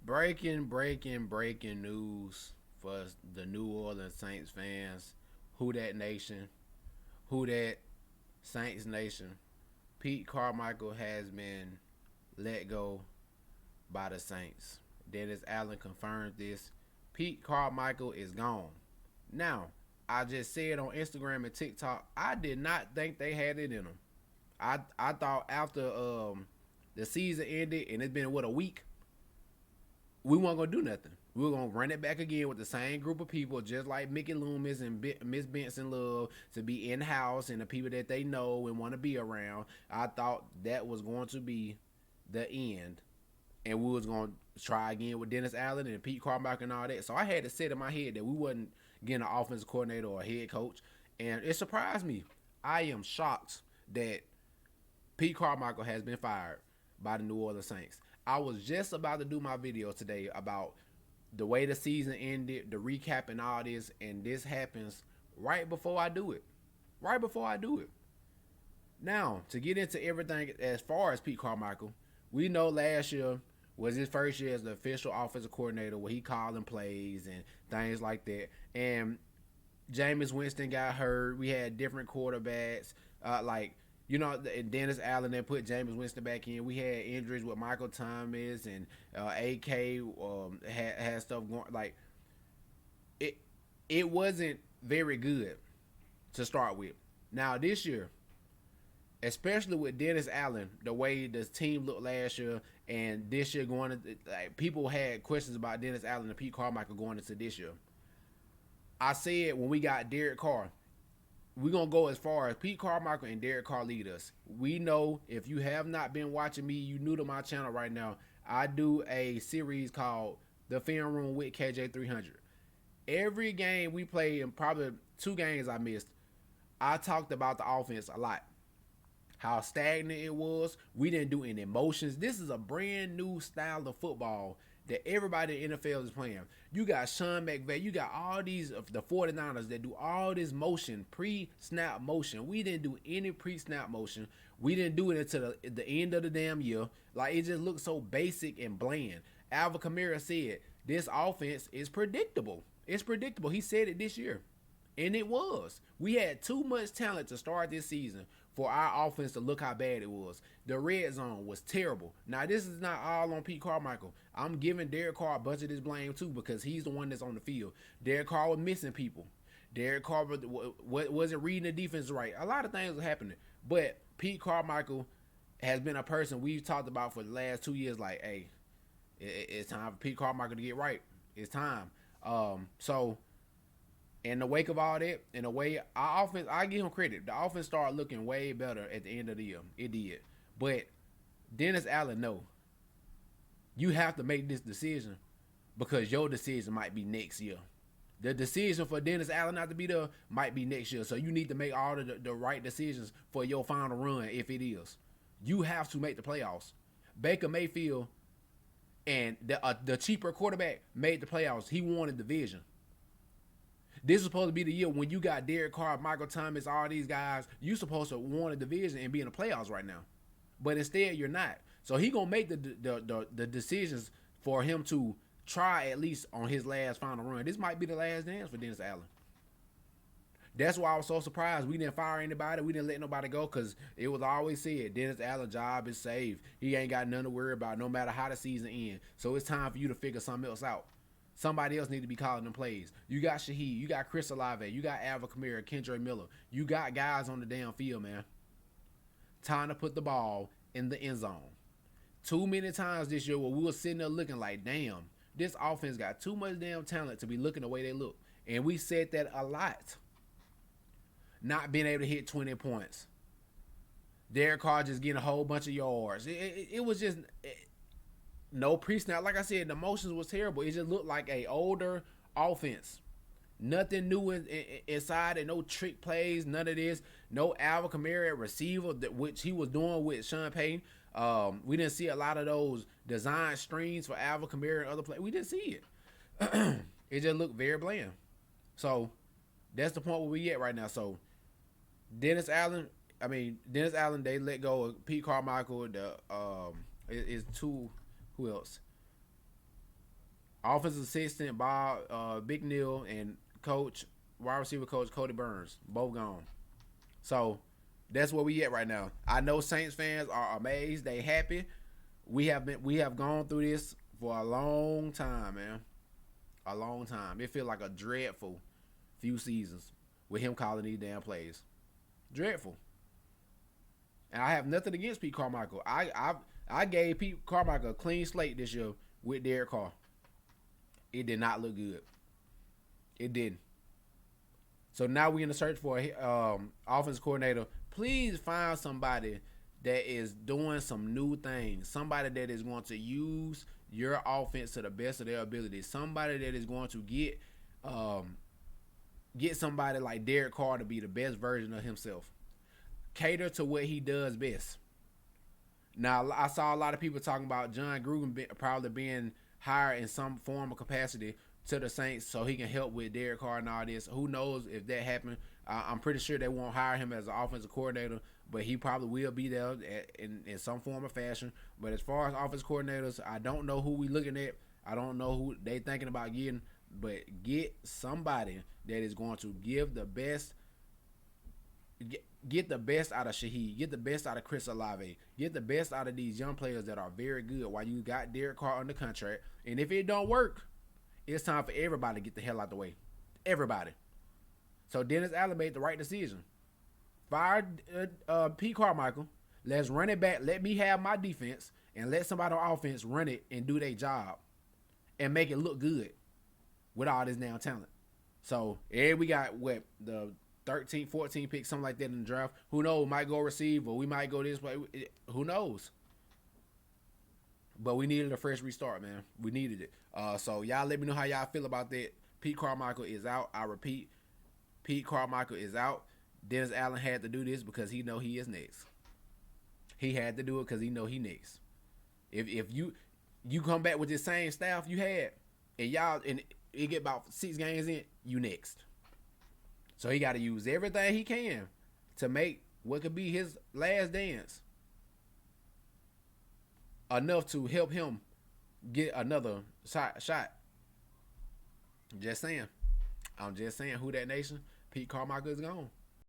Breaking news for the New Orleans Saints fans. Who that nation? Who that Saints nation? Pete Carmichael has been let go by the Saints. Dennis Allen confirmed this. Pete Carmichael is gone. Now, I just said on Instagram and TikTok, I did not think they had it in them. I thought after the season ended and it's been what, a week, we weren't gonna do nothing. We were gonna run it back again with the same group of people, just like Mickey Loomis and Miss Benson Love, to be in house and the people that they know and want to be around. I thought that was going to be the end, and we was gonna try again with Dennis Allen and Pete Carmichael and all that. So I had to set in my head that we wasn't getting an offensive coordinator or a head coach, and it surprised me. I am shocked that Pete Carmichael has been fired by the New Orleans Saints. I was just about to do my video today about the way the season ended, the recap and all this, and this happens right before I do it. Right before I do it. Now, to get into everything as far as Pete Carmichael, we know last year was his first year as the official offensive coordinator where he calling plays and things like that. And Jameis Winston got hurt. We had different quarterbacks. And Dennis Allen then put Jameis Winston back in. We had injuries with Michael Thomas and AK had stuff going. Like it wasn't very good to start with. Now this year, especially with Dennis Allen, the way the team looked last year and this year going to, like, people had questions about Dennis Allen and Pete Carmichael going into this year. I said when we got Derek Carr, we're going to go as far as Pete Carmichael and Derek Carr lead us. We know, if you have not been watching me, you new to my channel right now, I do a series called The Film Room with KJ300. Every game we played, and probably 2 games I missed, I talked about the offense a lot. How stagnant it was. We didn't do any motions. This is a brand new style of football that everybody in the NFL is playing. You got Sean McVay. You got all these of the 49ers that do all this motion, pre-snap motion. We didn't do any pre-snap motion. We didn't do it until the end of the damn year. Like, it just looked so basic and bland. Alvin Kamara said, this offense is predictable. It's predictable. He said it this year. And it was. We had too much talent to start this season for our offense to look how bad it was. The red zone was terrible. Now, this is not all on Pete Carmichael. I'm giving Derek Carr a bunch of this blame too, because he's the one that's on the field. Derek Carr was missing people. Derek Carr wasn't reading the defense right. A lot of things were happening. But Pete Carmichael has been a person we've talked about for the last 2 years, like, hey, it's time for Pete Carmichael to get right. It's time. So in the wake of all that, in a way, our offense, I give him credit. The offense started looking way better at the end of the year. It did. But Dennis Allen, no. You have to make this decision because your decision might be next year. The decision for Dennis Allen not to be there might be next year. So you need to make all the right decisions for your final run if it is. You have to make the playoffs. Baker Mayfield and the cheaper quarterback made the playoffs. He won the division. This is supposed to be the year when you got Derek Carr, Michael Thomas, all these guys. You're supposed to win a division and be in the playoffs right now. But instead, you're not. So he going to make the decisions for him to try at least on his last final run. This might be the last dance for Dennis Allen. That's why I was so surprised we didn't fire anybody. We didn't let nobody go because it was always said Dennis Allen's job is safe. He ain't got nothing to worry about no matter how the season ends. So it's time for you to figure something else out. Somebody else need to be calling them plays. You got Shaheed. You got Chris Olave. You got Alvin Kamara, Kendra Miller. You got guys on the damn field, man. Time to put the ball in the end zone. Too many times this year where we were sitting there looking like, damn, this offense got too much damn talent to be looking the way they look. And we said that a lot. Not being able to hit 20 points. Derek Carr just getting a whole bunch of yards. It was just... no pre-snap. Like I said, the motions was terrible. It just looked like a older offense. Nothing new inside and no trick plays, none of this. No Alvin Kamara at receiver, which he was doing with Sean Payton. We didn't see a lot of those design screens for Alvin Kamara and other players. We didn't see it. It just looked very bland. So that's the point where we at right now. So Dennis Allen, they let go of Pete Carmichael. Is two. Who else? Offensive assistant Bob Big Neal and coach wide receiver coach Cody Burns, both gone. So that's where we at right now. I know Saints fans are amazed. They happy. We have gone through this for a long time, man. A long time. It feels like a dreadful few seasons with him calling these damn plays. Dreadful. And I have nothing against Pete Carmichael. I gave Pete Carmichael a clean slate this year with Derek Carr. It did not look good. It didn't. So now we're in the search for a offense coordinator. Please find somebody that is doing some new things. Somebody that is going to use your offense to the best of their ability. Somebody that is going to get somebody like Derek Carr to be the best version of himself. Cater to what he does best. Now, I saw a lot of people talking about John Gruden probably being hired in some form of capacity to the Saints so he can help with Derek Carr and all this. Who knows if that happened? I'm pretty sure they won't hire him as an offensive coordinator, but he probably will be there in some form or fashion. But as far as offensive coordinators, I don't know who we looking at. I don't know who they thinking about getting, but get somebody that is going to give the best. Get the best out of Shaheed. Get the best out of Chris Olave. Get the best out of these young players that are very good while you got Derek Carr under contract. And if it don't work, it's time for everybody to get the hell out the way. Everybody. So Dennis Allen made the right decision. Fire Pete Carmichael. Let's run it back. Let me have my defense and let somebody on offense run it and do their job and make it look good with all this now talent. So, we got the 13, 14 picks, something like that in the draft. Who knows? We might go receive or we might go this way. Who knows? But we needed a fresh restart, man. We needed it. So y'all let me know how y'all feel about that. Pete Carmichael is out. I repeat, Pete Carmichael is out. Dennis Allen had to do this because he know he is next. He had to do it because he know he next. If you come back with the same staff you had and it get about 6 games in, you next. So he got to use everything he can to make what could be his last dance enough to help him get another shot. Just saying. I'm just saying, who that nation? Pete Carmichael is gone.